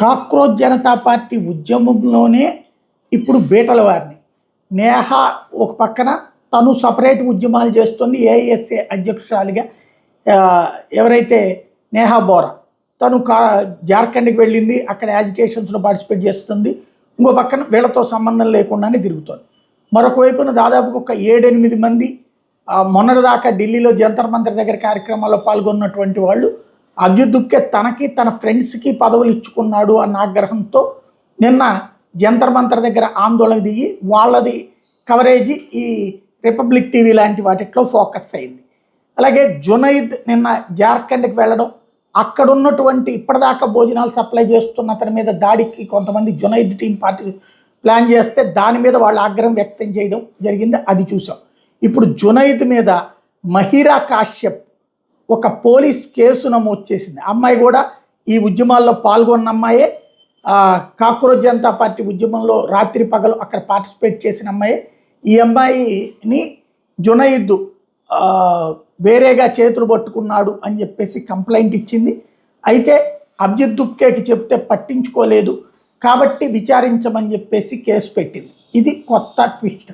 Cockroach Janata party ఉద్యమంలోనే ఇప్పుడు బీటల వారిని నేహ ఒక పక్కన తను సపరేట్ ఉద్యమాలు చేస్తుంది. ఏఐఎస్ఏ అధ్యక్షురాలిగా ఎవరైతే నేహా బోరా తను జార్ఖండ్కి వెళ్ళింది, అక్కడ యాజిటేషన్స్లో పార్టిసిపేట్ చేస్తుంది. ఇంకో పక్కన వీళ్ళతో సంబంధం లేకుండానే తిరుగుతుంది. మరొక వైపున దాదాపు ఒక 7-8 మంది మొన్నటిదాకా ఢిల్లీలో జంతర్ మంతర్ దగ్గర కార్యక్రమాల్లో పాల్గొన్నటువంటి వాళ్ళు అభిజిత్ దుప్కే తనకి తన ఫ్రెండ్స్కి పదవులు ఇచ్చుకున్నాడు అన్న ఆగ్రహంతో నిన్న జంతర్ మంతర్ దగ్గర ఆందోళన దిగి వాళ్ళది కవరేజీ ఈ రిపబ్లిక్ టీవీ లాంటి వాటిట్లో ఫోకస్ అయింది. అలాగే జునైద్ నిన్న జార్ఖండ్కి వెళ్ళడం, అక్కడ ఉన్నటువంటి ఇప్పటిదాకా భోజనాలు సప్లై చేస్తున్న అతని మీద దాడికి కొంతమంది జునైద్ టీం పార్టీ ప్లాన్ చేస్తే దాని మీద వాళ్ళు ఆగ్రహం వ్యక్తం చేయడం జరిగింది, అది చూసాం. ఇప్పుడు జునైద్ మీద మహిరా కాశ్యప్ ఒక పోలీస్ కేసు నమోదు చేసింది. అమ్మాయి కూడా ఈ ఉద్యమాల్లో పాల్గొన్న అమ్మాయే, కాక్రోచ్ జనతా పార్టీ ఉద్యమంలో రాత్రి పగలు అక్కడ పార్టిసిపేట్ చేసిన అమ్మాయే. ఈ అమ్మాయిని జునైద్ వేరేగా చేతులు పట్టుకున్నాడు అని చెప్పేసి కంప్లైంట్ ఇచ్చింది. అయితే అభిజిత్ దుప్కేకి చెప్తే పట్టించుకోలేదు కాబట్టి విచారించమని చెప్పేసి కేసు పెట్టింది. ఇది కొత్త ట్విస్ట్.